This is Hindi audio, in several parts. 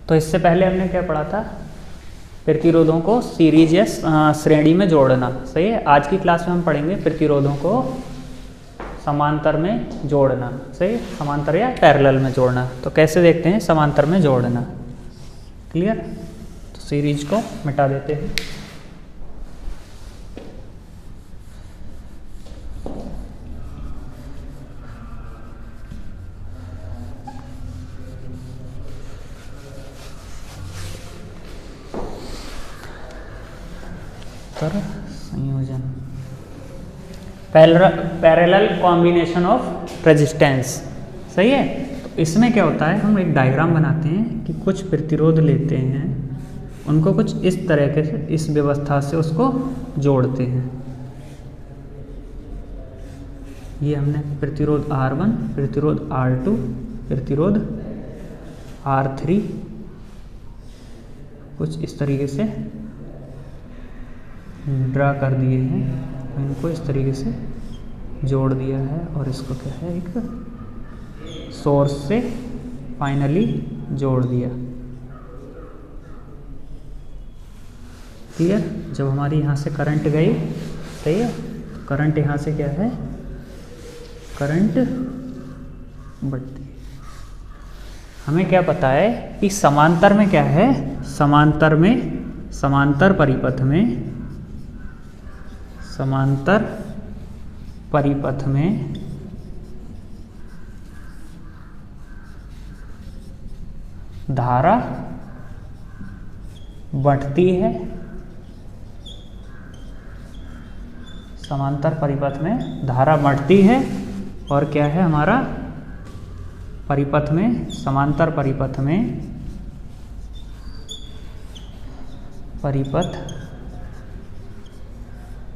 तो इससे पहले हमने क्या पढ़ा था, प्रतिरोधों को सीरीज या श्रेणी में जोड़ना। सही है। आज की क्लास में हम पढ़ेंगे प्रतिरोधों को समांतर में जोड़ना। सही, समांतर या पैरेलल में जोड़ना। तो कैसे देखते हैं समांतर में जोड़ना। क्लियर। तो सीरीज को मिटा देते हैं। संयोजन, पैरेलल कॉम्बिनेशन ऑफ रेजिस्टेंस। सही है। तो इसमें क्या होता है, हम एक डायग्राम बनाते हैं कि कुछ प्रतिरोध लेते हैं, उनको कुछ इस तरीके से, इस व्यवस्था से उसको जोड़ते हैं। ये हमने प्रतिरोध R1, प्रतिरोध R2, प्रतिरोध R3 कुछ इस तरीके से ड्रा कर दिए हैं, इनको इस तरीके से जोड़ दिया है और इसको क्या है, एक सोर्स से फाइनली जोड़ दिया। क्लियर। जब हमारी यहाँ से करंट गई, सही है, तो करंट यहाँ से क्या है, करंट बढ़ती है। हमें क्या पता है कि समांतर में क्या है, समांतर में, समांतर परिपथ में, समांतर परिपथ में धारा बढ़ती है। समांतर परिपथ में धारा बढ़ती है और क्या है हमारा, परिपथ में, समांतर परिपथ में, परिपथ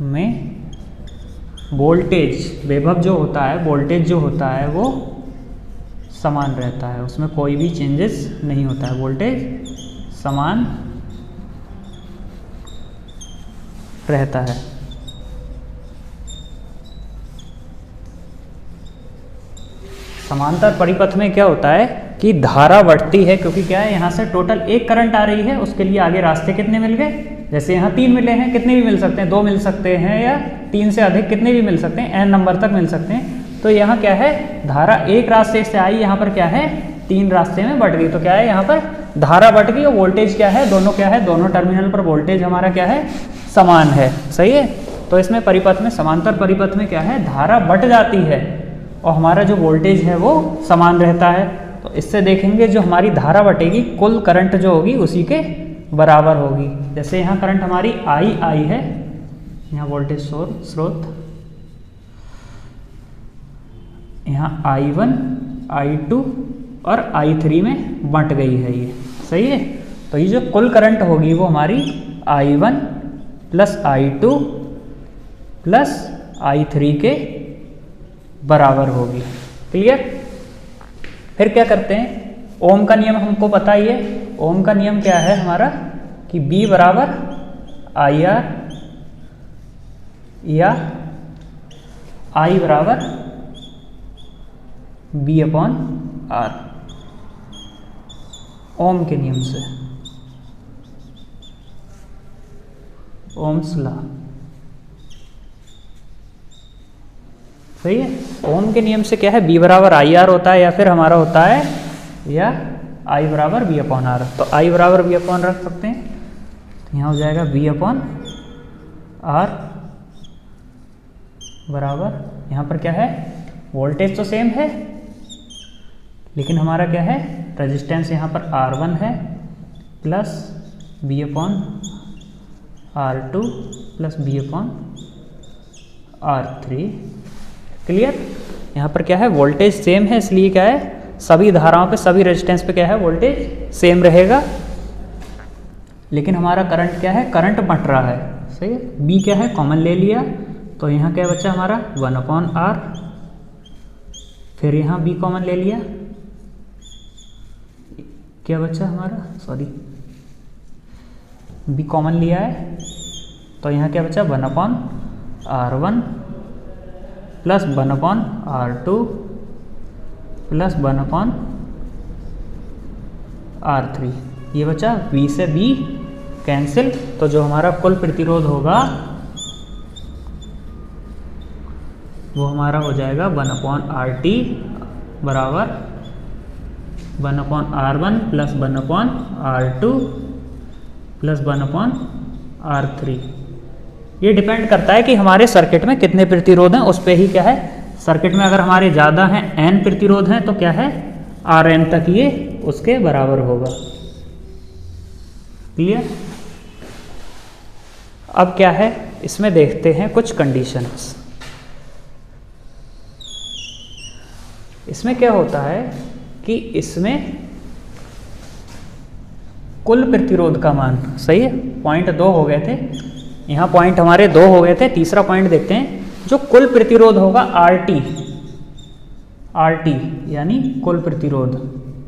में वोल्टेज, विभव जो होता है, वोल्टेज जो होता है वो समान रहता है, उसमें कोई भी चेंजेस नहीं होता है, वोल्टेज समान रहता है। समांतर परिपथ में क्या होता है कि धारा बढ़ती है, क्योंकि क्या है, यहाँ से टोटल एक करंट आ रही है, उसके लिए आगे रास्ते कितने मिल गए, जैसे यहाँ 3 मिले हैं, कितने भी मिल सकते हैं, 2 मिल सकते हैं या 3 से अधिक कितने भी मिल सकते हैं, n नंबर तक मिल सकते हैं। तो यहाँ क्या है, धारा एक रास्ते से आई, यहाँ पर क्या है 3 रास्ते में बढ़ गई। तो क्या है, यहाँ पर धारा बढ़ गई और वोल्टेज क्या है, दोनों क्या है, दोनों टर्मिनल पर वोल्टेज हमारा क्या है, समान है। सही है। तो इसमें परिपथ में, समांतर परिपथ में क्या है, धारा बढ़ जाती है और हमारा जो वोल्टेज है वो समान रहता है। तो इससे देखेंगे जो हमारी धारा बटेगी, कुल करंट जो होगी उसी के बराबर होगी। जैसे यहाँ करंट हमारी आई है, यहाँ वोल्टेज स्रोत, यहाँ I1, I2 और I3 में बंट गई है ये। सही है। तो ये जो कुल करंट होगी वो हमारी I1 plus I2 plus I3 के बराबर होगी। क्लियर। फिर क्या करते हैं, ओम का नियम हमको पता ही है। ओम का नियम क्या है हमारा कि B बराबर IR या I बराबर B/R, ओम के नियम से, ओम्स लॉ। सही है। ओम के नियम से क्या है, B बराबर IR होता है या फिर हमारा होता है या I बराबर B/R। तो I बराबर B/R रख सकते हैं, तो यहाँ हो जाएगा B/R बराबर, यहाँ पर क्या है, वोल्टेज तो सेम है लेकिन हमारा क्या है, रेजिस्टेंस यहाँ पर R1 है plus B/R2 plus B/R3। Clear. यहाँ पर क्या है, वोल्टेज सेम है, इसलिए क्या है, सभी धाराओं पे, सभी रेजिस्टेंस पे क्या है, वोल्टेज सेम रहेगा। लेकिन हमारा करंट क्या है, करंट बंट रहा है। सही है। B क्या है, कॉमन ले लिया, तो यहाँ क्या बचा हमारा 1/R, फिर यहाँ B कॉमन ले लिया, क्या बचा हमारा, सॉरी B कॉमन लिया है, तो यहाँ क्या बचा 1/R1 plus 1/R2 plus 1/R3। ये बचा V से B कैंसिल, तो जो हमारा कुल प्रतिरोध होगा वो हमारा हो जाएगा 1/RT बराबर 1/R1 plus 1/R2 plus 1/R3। ये डिपेंड करता है कि हमारे सर्किट में कितने प्रतिरोध हैं, उस पे ही क्या है, सर्किट में अगर हमारे ज़्यादा हैं n प्रतिरोध हैं तो क्या है Rn तक ये उसके बराबर होगा। क्लियर? अब क्या है, इसमें देखते हैं कुछ कंडीशंस। इसमें क्या होता है कि इसमें कुल प्रतिरोध का मान, सही है, पॉइंट 2 हो गए थे, यहाँ पॉइंट हमारे 2 हो गए थे। तीसरा पॉइंट देखते हैं, जो कुल प्रतिरोध होगा RT यानी कुल प्रतिरोध,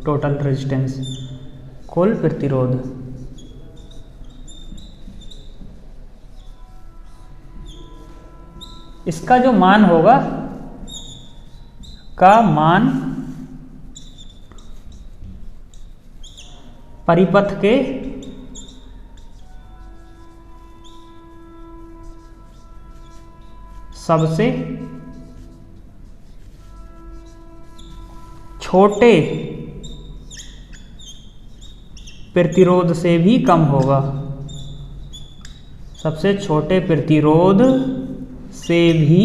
टोटल रेजिस्टेंस, कुल प्रतिरोध, इसका जो मान होगा का मान परिपथ के सबसे छोटे प्रतिरोध से भी कम होगा, सबसे छोटे प्रतिरोध से भी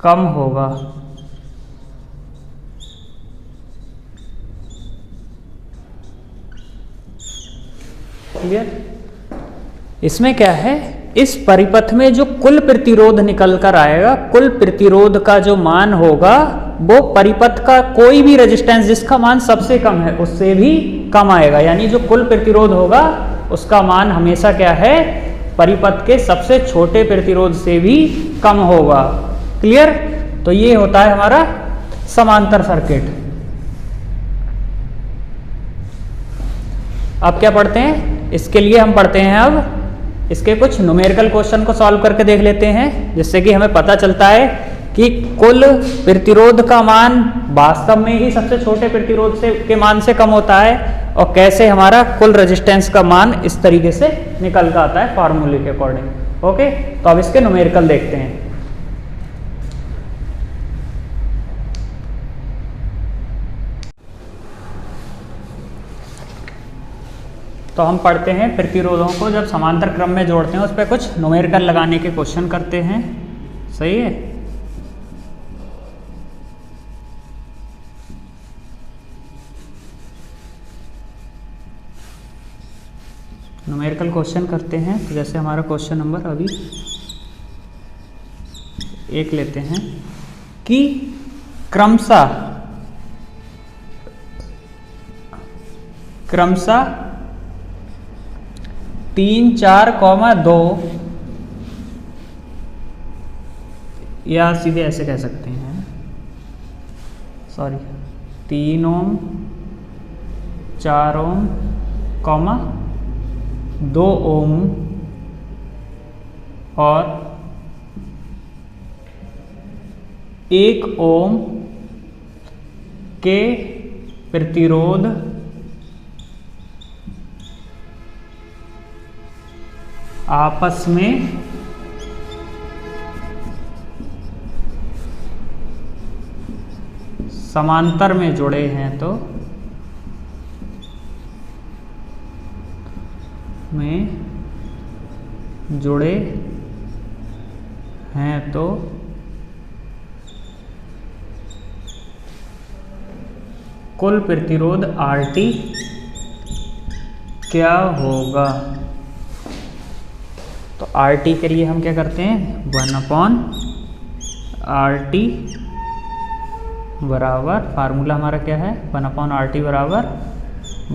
कम होगा। क्लियर? इसमें क्या है, इस परिपथ में जो कुल प्रतिरोध निकल कर आएगा, कुल प्रतिरोध का जो मान होगा वो परिपथ का कोई भी रेजिस्टेंस जिसका मान सबसे कम है उससे भी कम आएगा। यानी जो कुल प्रतिरोध होगा उसका मान हमेशा क्या है, परिपथ के सबसे छोटे प्रतिरोध से भी कम होगा। क्लियर? तो ये होता है हमारा समांतर सर्किट। अब क्या पढ़ते हैं, इसके लिए हम पढ़ते हैं अब इसके कुछ न्यूमेरिकल क्वेश्चन को सॉल्व करके देख लेते हैं, जिससे कि हमें पता चलता है कि कुल प्रतिरोध का मान वास्तव में ही सबसे छोटे प्रतिरोध से के मान से कम होता है, और कैसे हमारा कुल रेजिस्टेंस का मान इस तरीके से निकल कर आता है फार्मूले के अकॉर्डिंग। ओके, तो अब इसके न्यूमेरिकल देखते हैं। तो हम पढ़ते हैं प्रतिरोधों को जब समांतर क्रम में जोड़ते हैं उस पर कुछ न्यूमेरिकल लगाने के क्वेश्चन करते हैं। सही है? न्यूमेरिकल क्वेश्चन करते हैं। तो जैसे हमारा क्वेश्चन नंबर अभी 1 लेते हैं कि क्रमशः 3, 4, 2 या सीधे ऐसे कह सकते हैं, सॉरी, 3 ओम, 4 ओम, 2 ओम और 1 ओम के प्रतिरोध आपस में समांतर में जुड़े हैं तो कुल प्रतिरोध RT क्या होगा। तो RT के लिए हम क्या करते हैं, 1/RT बराबर, फार्मूला हमारा क्या है, 1/RT बराबर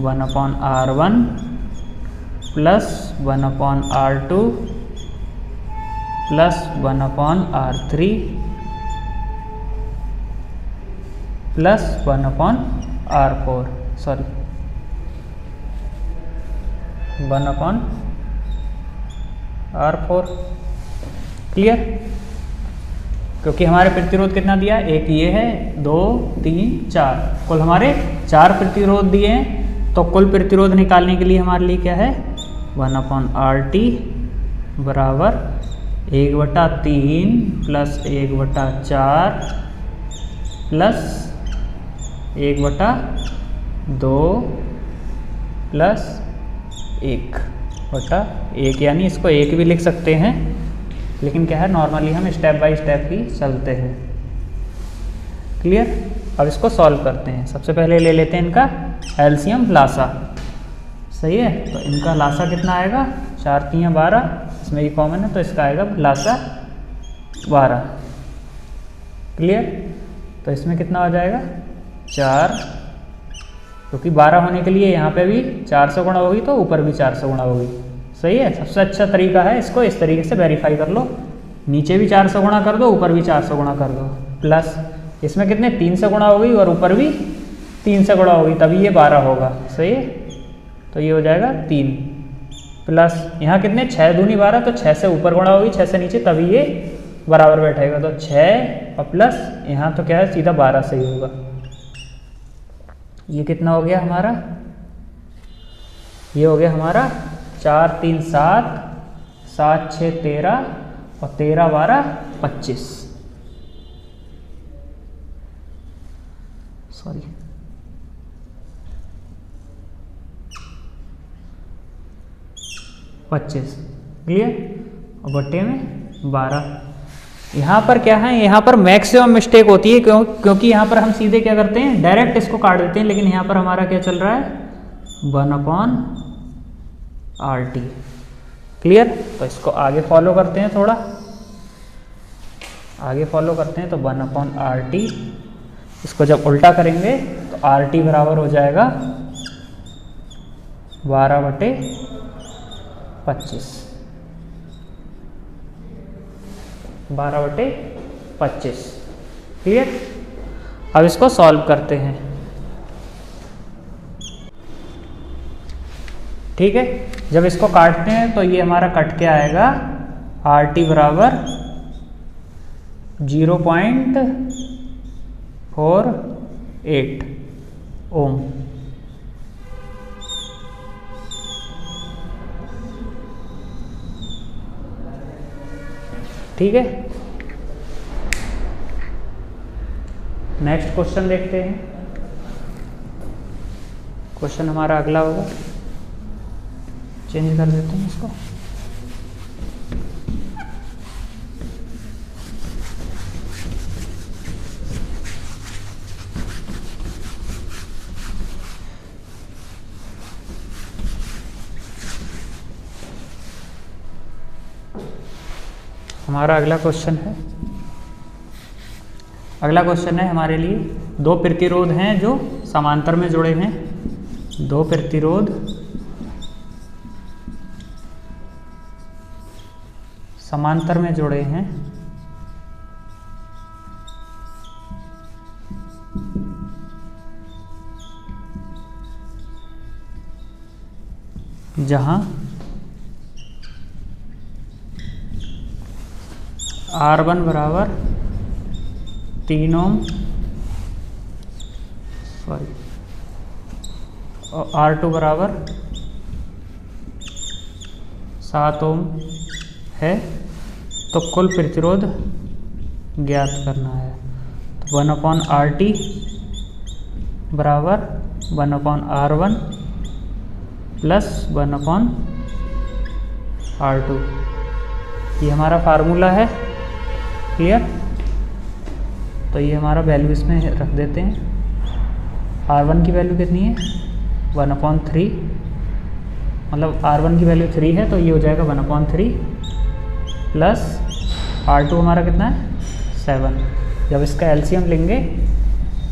1/R1 plus 1/R2 plus 1/R3 plus 1/R4, sorry 1/R4। Clear? क्योंकि हमारे प्रतिरोध कितना दिया, एक ये है, 2 3 4, कुल हमारे 4 प्रतिरोध दिए हैं। तो कुल प्रतिरोध निकालने के लिए हमारे लिए क्या है, 1/RT बराबर 1/3 प्लस 1/4 प्लस 1/2 प्लस 1/1, यानी इसको 1 भी लिख सकते हैं, लेकिन क्या है नॉर्मली हम स्टेप बाय स्टेप ही चलते हैं। क्लियर। अब इसको सॉल्व करते हैं। सबसे पहले ले लेते हैं इनका एलसीएम लासा। सही है, तो इनका लासा कितना आएगा, 4 3 12, इसमें ये कॉमन है तो इसका आएगा लासा 12। क्लियर। तो इसमें कितना हो जाएगा 4, क्योंकि 12 होने के लिए यहाँ पे भी 4 से गुणा होगी तो ऊपर भी 4 से गुणा होगी। सही है, सबसे अच्छा तरीका है इसको इस तरीके से वेरीफाई कर लो, नीचे भी 4 से गुणा कर दो, ऊपर भी 4 से गुणा कर दो, प्लस इसमें कितने 3 से गुणा होगी और ऊपर भी 3 से गुणा होगी, तभी ये 12 होगा। सही है, तो ये हो जाएगा 3, प्लस यहाँ कितने 6 दूनी 12, तो 6 से ऊपर गुणा होगी 6 से नीचे, तभी ये बराबर बैठेगा। तो 6 और प्लस यहाँ तो क्या है सीधा 12 से ही होगा। ये कितना हो गया हमारा, ये हो गया हमारा 4 3 7, 7 6 13 और 13 12 25, सॉरी 25। क्लियर। और बट्टे में 12। यहाँ पर क्या है, यहाँ पर मैक्सिमम मिस्टेक होती है, क्योंकि यहाँ पर हम सीधे क्या करते हैं डायरेक्ट इसको काट देते हैं, लेकिन यहाँ पर हमारा क्या चल रहा है 1/RT। क्लियर। तो इसको आगे फॉलो करते हैं, थोड़ा आगे फॉलो करते हैं। तो 1/RT, इसको जब उल्टा करेंगे तो RT बराबर हो जाएगा 12/25, 12/25। क्लियर। अब इसको सॉल्व करते हैं। ठीक है, जब इसको काटते हैं तो ये हमारा कट के आएगा RT बराबर 0.48 ओम। ठीक है, नेक्स्ट क्वेश्चन देखते हैं। क्वेश्चन हमारा अगला होगा, चेंज कर देते हैं इसको। हमारा अगला क्वेश्चन है, अगला क्वेश्चन है हमारे लिए, दो प्रतिरोध हैं जो समांतर में जुड़े हैं, दो प्रतिरोध समांतर में जुड़े हैं, जहां R1 बराबर 3 ओम, सॉरी, और R2 बराबर 7 ओम है, तो कुल प्रतिरोध ज्ञात करना है। तो 1/RT बराबर 1/R1 प्लस 1/R2, ये हमारा फार्मूला है। क्लियर। तो ये हमारा वैल्यू इसमें रख देते हैं। R1 की वैल्यू कितनी है 1/3, मतलब R1 की वैल्यू 3 है, तो ये हो जाएगा 1/3 प्लस R2 हमारा कितना है 7। जब इसका एलसीएम लेंगे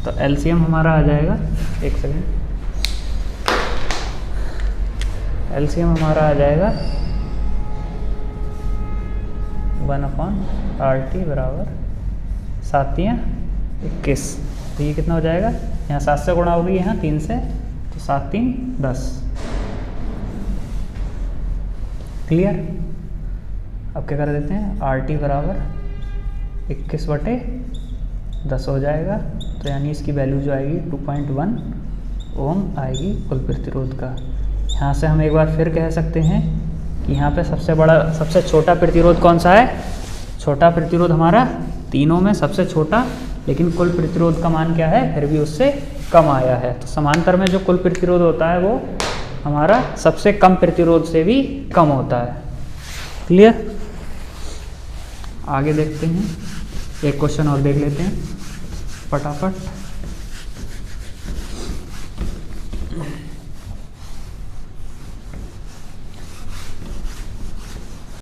तो एलसीएम हमारा आ जाएगा, एक सेकेंड, एलसीएम हमारा आ जाएगा 1/RT बराबर 7 या 21। तो ये कितना हो जाएगा, यहाँ 7 से गुणा होगी, यहाँ 3 से, तो 7 3 10। क्लियर। अब क्या कर देते हैं, RT बराबर 21/10 हो जाएगा। तो यानी इसकी वैल्यू जो आएगी 2.1 ओम आएगी कुल प्रतिरोध का। यहाँ से हम एक बार फिर कह सकते हैं कि यहाँ पे सबसे छोटा प्रतिरोध कौन सा है? छोटा प्रतिरोध हमारा तीनों में सबसे छोटा, लेकिन कुल प्रतिरोध का मान क्या है? फिर भी उससे कम आया है। तो समांतर में जो कुल प्रतिरोध होता है वो हमारा सबसे कम प्रतिरोध से भी कम होता है। क्लियर? आगे देखते हैं, एक क्वेश्चन और देख लेते हैं फटाफट।